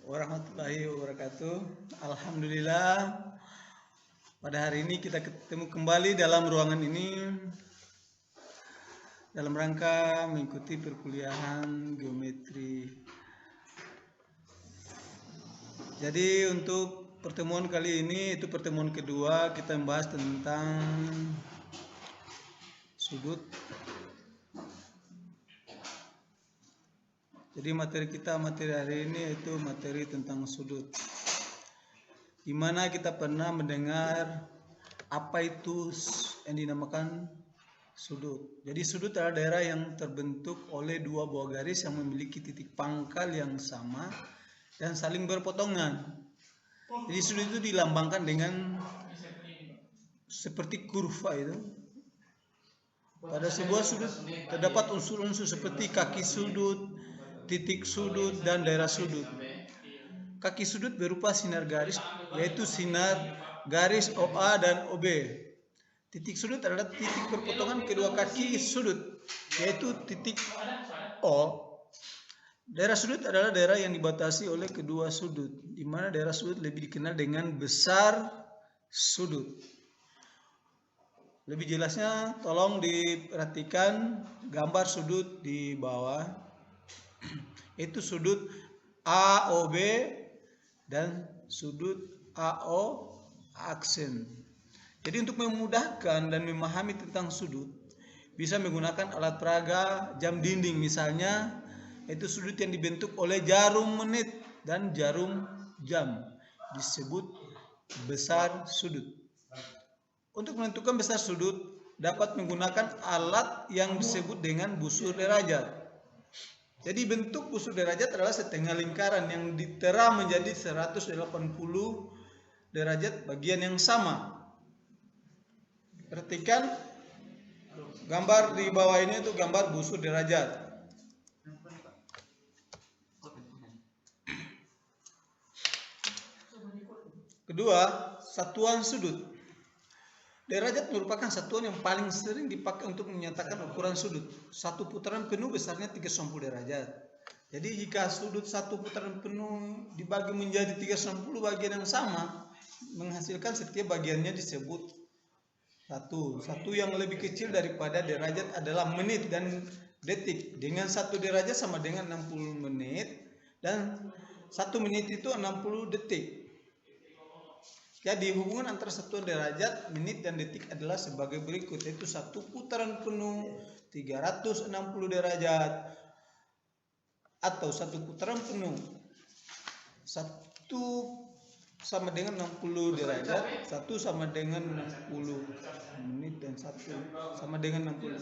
warahmatullahi wabarakatuh. Alhamdulillah, pada hari ini kita ketemu kembali dalam ruangan ini dalam rangka mengikuti perkuliahan geometri. Jadi untuk pertemuan kali ini, itu pertemuan kedua, kita membahas tentang sudut. Jadi materi hari ini yaitu materi tentang sudut. Di mana kita pernah mendengar apa itu yang dinamakan sudut. Jadi sudut adalah daerah yang terbentuk oleh dua buah garis yang memiliki titik pangkal yang sama dan saling berpotongan. Jadi sudut itu dilambangkan dengan seperti kurva itu. Pada sebuah sudut terdapat unsur-unsur seperti kaki sudut, titik sudut, dan daerah sudut. Kaki sudut berupa sinar garis, yaitu sinar garis OA dan OB. Titik sudut adalah titik perpotongan kedua kaki sudut, yaitu titik O. Daerah sudut adalah daerah yang dibatasi oleh kedua sudut, di mana daerah sudut lebih dikenal dengan besar sudut. Lebih jelasnya, tolong diperhatikan gambar sudut di bawah. Itu sudut AOB dan sudut AO aksen. Jadi untuk memudahkan dan memahami tentang sudut, bisa menggunakan alat peraga jam dinding misalnya, itu sudut yang dibentuk oleh jarum menit dan jarum jam, disebut besar sudut. Untuk menentukan besar sudut, dapat menggunakan alat yang disebut dengan busur derajat. Jadi bentuk busur derajat adalah setengah lingkaran yang ditera menjadi 180 derajat bagian yang sama. Perhatikan gambar di bawah ini itu gambar busur derajat. Kedua, satuan sudut. Derajat merupakan satuan yang paling sering dipakai untuk menyatakan ukuran sudut. Satu putaran penuh besarnya 360 derajat. Jadi jika sudut satu putaran penuh dibagi menjadi 360 bagian yang sama, menghasilkan setiap bagiannya disebut satu. Satu yang lebih kecil daripada derajat adalah menit dan detik. Dengan satu derajat sama dengan 60 menit dan 1 menit itu 60 detik. Jadi hubungan antara satuan derajat, menit, dan detik adalah sebagai berikut, yaitu satu putaran penuh 360 derajat atau satu putaran penuh 1 sama dengan 60 derajat, 1 sama dengan 60 menit, dan 1 sama dengan 60.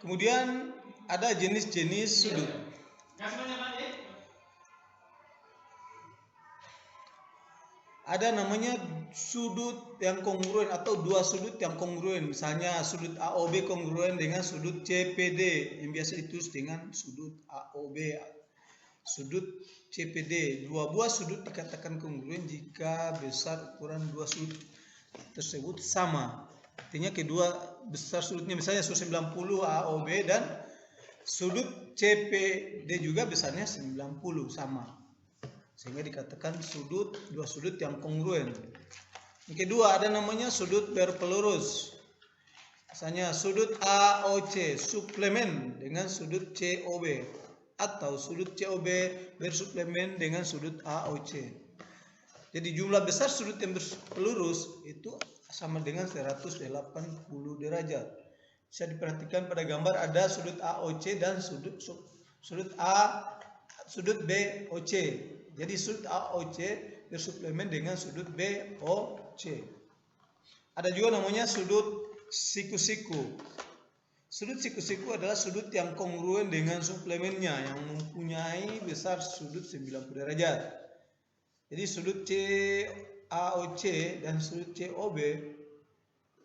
Kemudian ada jenis-jenis sudut. Ada namanya sudut yang kongruen atau dua sudut yang kongruen. Misalnya sudut AOB kongruen dengan sudut CPD yang biasa ditulis dengan sudut AOB. Sudut CPD. Dua buah sudut dikatakan kongruen jika besar ukuran dua sudut tersebut sama. Artinya kedua besar sudutnya, misalnya sudut 90 AOB dan sudut CPD juga besarnya 90 sama. Sehingga dikatakan dua sudut yang kongruen. Yang kedua ada namanya sudut berpelurus. Misalnya sudut AOC suplemen dengan sudut COB atau sudut COB bersuplemen dengan sudut AOC. Jadi jumlah besar sudut yang berpelurus itu sama dengan 180 derajat. Bisa diperhatikan pada gambar ada sudut AOC dan sudut BOC. Jadi sudut AOC bersuplemen dengan sudut BOC. Ada juga namanya sudut siku-siku. Sudut siku-siku adalah sudut yang kongruen dengan suplemennya yang mempunyai besar sudut 90 derajat. Jadi sudut CAOC dan sudut COB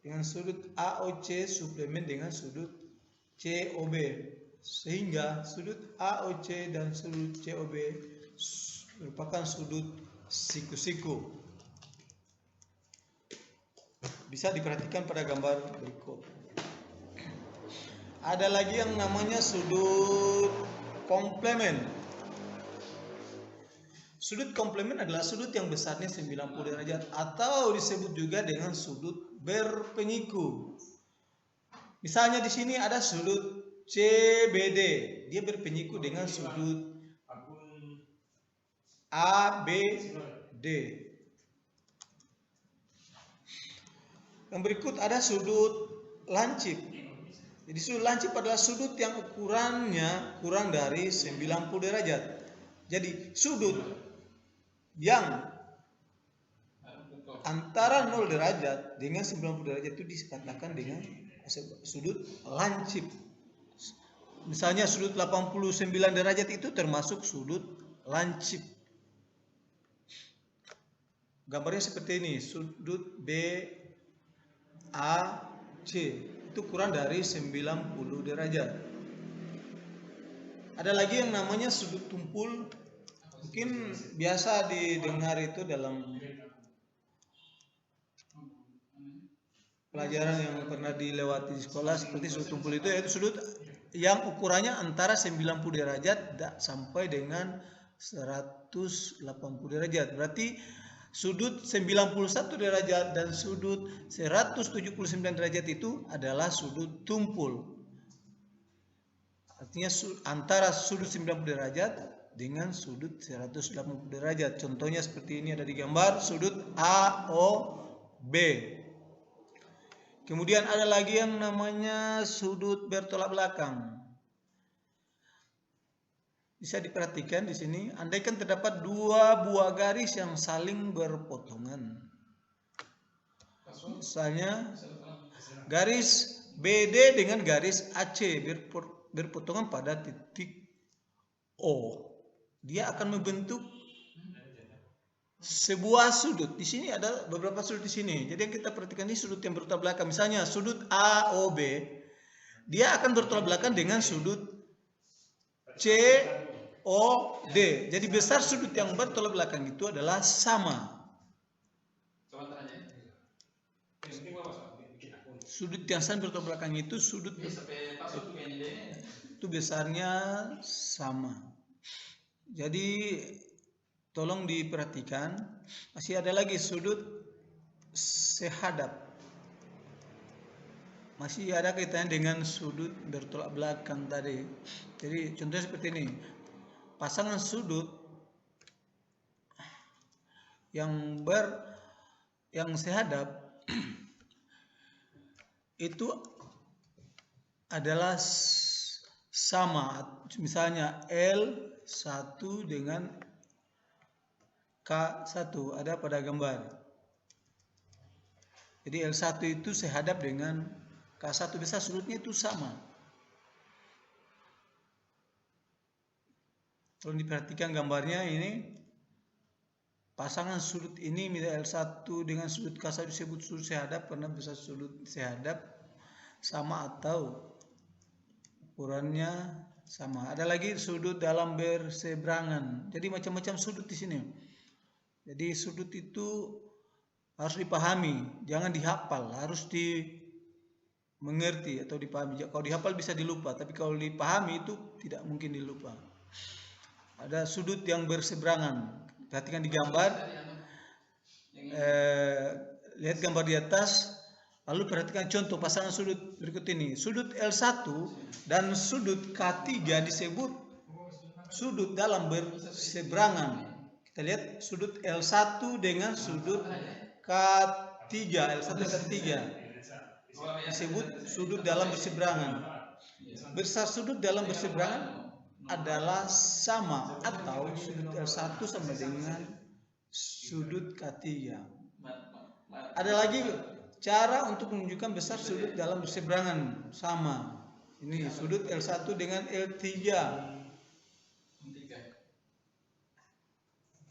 dengan sudut AOC suplemen dengan sudut COB. Sehingga sudut AOC dan sudut COB merupakan sudut siku-siku. Bisa diperhatikan pada gambar berikut. Ada lagi yang namanya sudut komplement. Sudut komplement adalah sudut yang besarnya 90 derajat atau disebut juga dengan sudut berpenyiku. Misalnya di sini ada sudut CBD, dia berpenyiku dengan sudut ABD. Yang berikut ada sudut lancip. Jadi sudut lancip adalah sudut yang ukurannya kurang dari 90 derajat. Jadi sudut yang antara 0 derajat dengan 90 derajat itu dikatakan dengan sudut lancip. Misalnya sudut 89 derajat itu termasuk sudut lancip. Gambarnya seperti ini, sudut BAC itu kurang dari 90 derajat. Ada lagi yang namanya sudut tumpul. Mungkin biasa didengar itu dalam pelajaran yang pernah dilewati di sekolah, seperti sudut tumpul itu yaitu sudut yang ukurannya antara 90 derajat sampai dengan 180 derajat. Berarti sudut 91 derajat dan sudut 179 derajat itu adalah sudut tumpul. Artinya antara sudut 90 derajat dengan sudut 180 derajat. Contohnya seperti ini ada di gambar sudut AOB. Kemudian ada lagi yang namanya sudut bertolak belakang. Bisa diperhatikan di sini, andaikan terdapat dua buah garis yang saling berpotongan. Misalnya garis BD dengan garis AC berpotongan pada titik O. Dia akan membentuk sebuah sudut. Di sini ada beberapa sudut di sini. Jadi yang kita perhatikan ini sudut yang bertolak belakang. Misalnya sudut AOB, dia akan bertolak belakang dengan sudut COD. Jadi besar sudut yang bertolak belakang itu adalah sama. Sudut yang saling bertolak belakang itu sudut itu besarnya sama. Jadi tolong diperhatikan, masih ada lagi sudut sehadap. Masih ada kaitannya dengan sudut bertolak belakang tadi. Jadi contohnya seperti ini. Pasangan sudut yang sehadap itu adalah sama. Misalnya L1 dengan K1 ada pada gambar. Jadi L1 itu sehadap dengan K1, besar sudutnya itu sama. Kalau diperhatikan gambarnya ini, pasangan sudut ini misalnya L1 dengan sudut K1 disebut sudut sehadap karena besar sudut sehadap sama atau ukurannya sama. Ada lagi sudut dalam berseberangan. Jadi macam-macam sudut di sini. Jadi sudut itu harus dipahami, jangan dihafal, harus dimengerti atau dipahami. Kalau dihafal bisa dilupa, tapi kalau dipahami itu tidak mungkin dilupa. Ada sudut yang berseberangan. Perhatikan di gambar, lihat gambar di atas, lalu perhatikan contoh pasangan sudut berikut ini. Sudut L1 dan sudut K3 disebut sudut dalam berseberangan. Kita lihat sudut L1 dengan sudut K3, L1 dan K3 disebut sudut dalam berseberangan. Besar sudut dalam berseberangan adalah sama atau sudut L1 sama dengan sudut K3. Ada lagi cara untuk menunjukkan besar sudut dalam berseberangan sama. Ini sudut L1 dengan L3.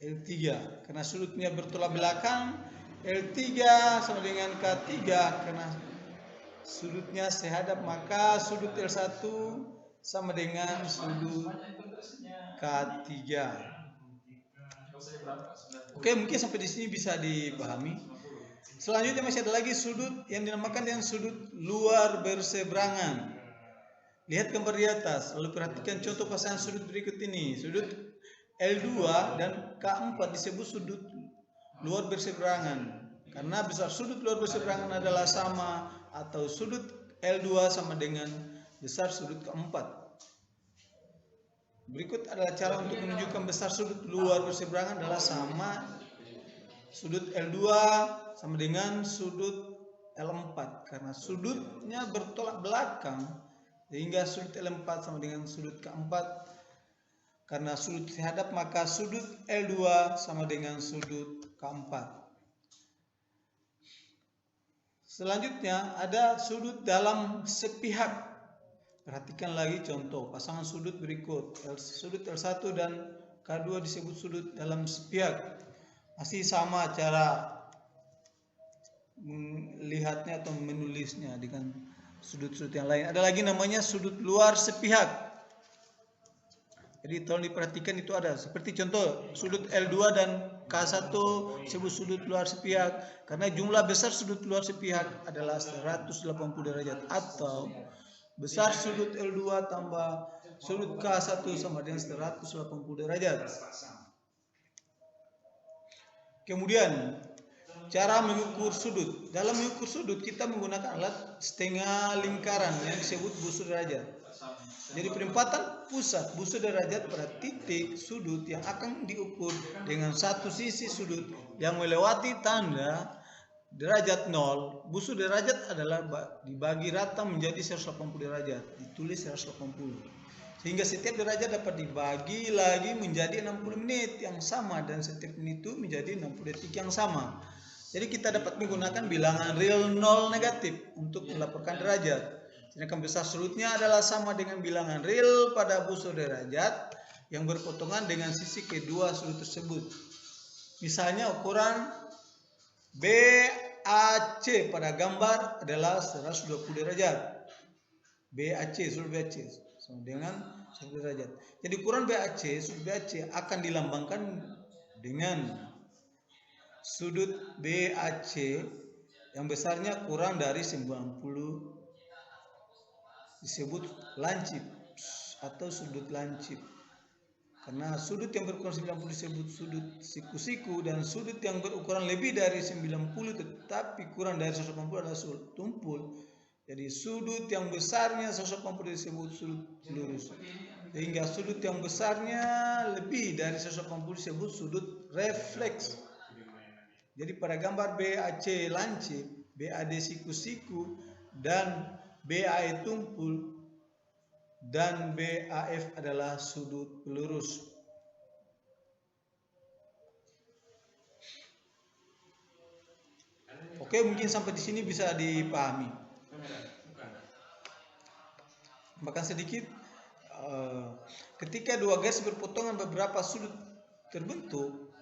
L3 karena sudutnya bertolak belakang, L3 sama dengan K3 karena sudutnya sehadap, maka sudut L1 sama dengan sudut K3. Oke, mungkin sampai di sini bisa dipahami. Selanjutnya masih ada lagi sudut yang dinamakan dengan sudut luar berseberangan. Lihat gambar di atas, lalu perhatikan contoh pasangan sudut berikut ini. Sudut L2 dan K4 disebut sudut luar berseberangan. Karena besar sudut luar berseberangan adalah sama, atau sudut L2 sama dengan besar sudut K4. Berikut adalah cara untuk menunjukkan besar sudut luar berseberangan adalah sama. Sudut L2 sama dengan sudut L4, karena sudutnya bertolak belakang, sehingga sudut L4 sama dengan sudut K4. Karena sudut sehadap, maka sudut L2 sama dengan sudut K4. Selanjutnya ada sudut dalam sepihak. Perhatikan lagi contoh pasangan sudut berikut. Sudut L1 dan K2 disebut sudut dalam sepihak. Masih sama cara melihatnya atau menulisnya dengan sudut-sudut yang lain. Ada lagi namanya sudut luar sepihak. Jadi tolong diperhatikan, itu ada. Seperti contoh sudut L2 dan K1 disebut sudut luar sepihak karena jumlah besar sudut luar sepihak adalah 180 derajat, atau besar sudut L2 tambah sudut K1 sama dengan 180 derajat. Kemudian cara mengukur sudut. Dalam mengukur sudut kita menggunakan alat setengah lingkaran yang disebut busur derajat. Jadi penempatan pusat busur derajat pada titik sudut yang akan diukur dengan satu sisi sudut yang melewati tanda derajat 0. Busur derajat adalah dibagi rata menjadi 180 derajat, ditulis 180. Sehingga setiap derajat dapat dibagi lagi menjadi 60 menit yang sama, dan setiap menit itu menjadi 60 detik yang sama. Jadi kita dapat menggunakan bilangan real 0 negatif untuk melaporkan derajat. Sedangkan besar sudutnya adalah sama dengan bilangan real pada busur derajat yang berpotongan dengan sisi kedua sudut tersebut. Misalnya ukuran BAC pada gambar adalah 120 derajat. BAC, sudut BAC sama dengan 120 derajat. Jadi ukuran BAC, sudut BAC akan dilambangkan dengan sudut BAC yang besarnya kurang dari 90 disebut lancip atau sudut lancip. Karena sudut yang berukuran 90 disebut sudut siku-siku, dan sudut yang berukuran lebih dari 90 tetapi kurang dari 180 adalah sudut tumpul. Jadi sudut yang besarnya 180 disebut sudut lurus. Sehingga sudut yang besarnya lebih dari 180 disebut sudut refleks. Jadi pada gambar BAC lancip, BAD siku-siku, dan BAE tumpul, dan BAF adalah sudut pelurus. Oke, mungkin sampai di sini bisa dipahami. Bahkan sedikit, ketika dua garis berpotongan beberapa sudut terbentuk,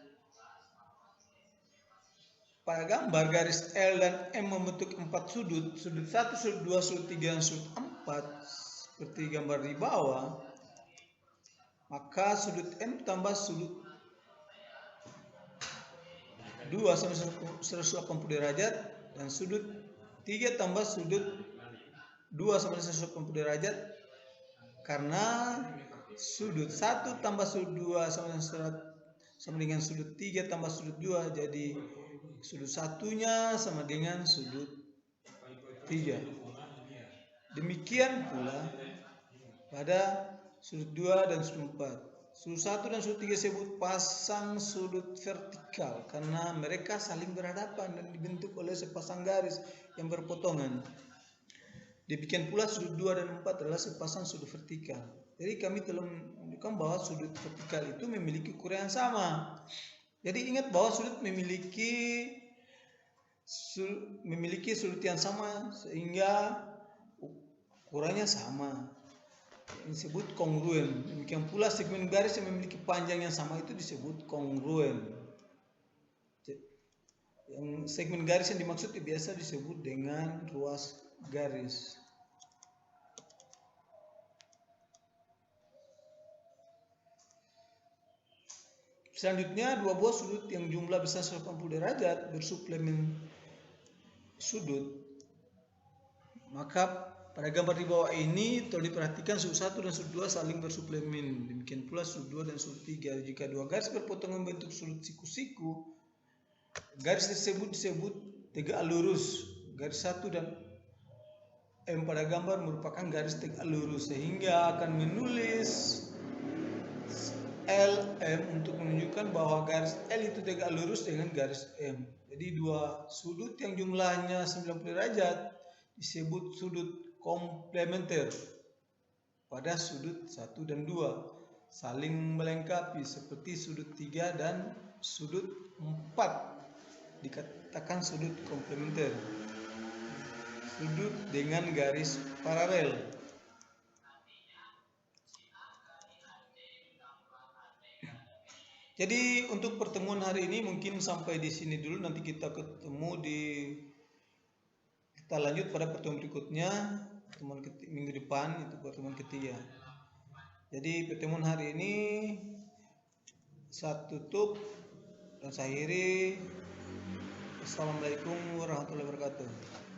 pada gambar garis L dan M membentuk 4 sudut, sudut 1, sudut 2, sudut 3, dan sudut 4, seperti gambar di bawah, maka sudut M tambah sudut 2 sama 180 derajat, dan sudut 3 tambah sudut 2 sama 180 derajat, karena sudut 1 tambah sudut 2 sama dengan sudut 3 tambah sudut 2, jadi sudut satunya sama dengan sudut 3. Demikian pula pada sudut 2 dan sudut 4. Sudut 1 dan sudut 3 disebut pasang sudut vertikal karena mereka saling berhadapan dan dibentuk oleh sepasang garis yang berpotongan. Demikian pula sudut 2 dan 4 adalah sepasang sudut vertikal. Jadi kami telah menunjukkan bahwa sudut vertikal itu memiliki ukuran yang sama. Jadi ingat bahwa sudut memiliki sudut yang sama sehingga ukurannya sama. Ini disebut kongruen. Demikian pula segmen garis yang memiliki panjang yang sama itu disebut kongruen. Yang segmen garis yang dimaksud biasa disebut dengan ruas garis. Selanjutnya, dua buah sudut yang jumlah besar 180 derajat bersuplemen sudut, maka Pada gambar di bawah ini tolong diperhatikan sudut 1 dan sudut 2 saling bersuplemen. Demikian pula sudut 2 dan sudut 3. Jika dua garis berpotongan membentuk sudut siku-siku, garis tersebut disebut tegak lurus. Garis 1 dan M pada gambar merupakan garis tegak lurus, sehingga akan menulis LM untuk menunjukkan bahwa garis L itu tegak lurus dengan garis M. Jadi dua sudut yang jumlahnya 90 derajat disebut sudut komplementer pada sudut 1 dan 2, saling melengkapi seperti sudut 3 dan sudut 4 dikatakan sudut komplementer. Sudut dengan garis paralel. Jadi untuk pertemuan hari ini mungkin sampai di sini dulu, nanti kita lanjut pada pertemuan berikutnya, pertemuan minggu depan, itu pertemuan ketiga. Jadi pertemuan hari ini saya tutup dan saya akhiri. Assalamualaikum warahmatullahi wabarakatuh.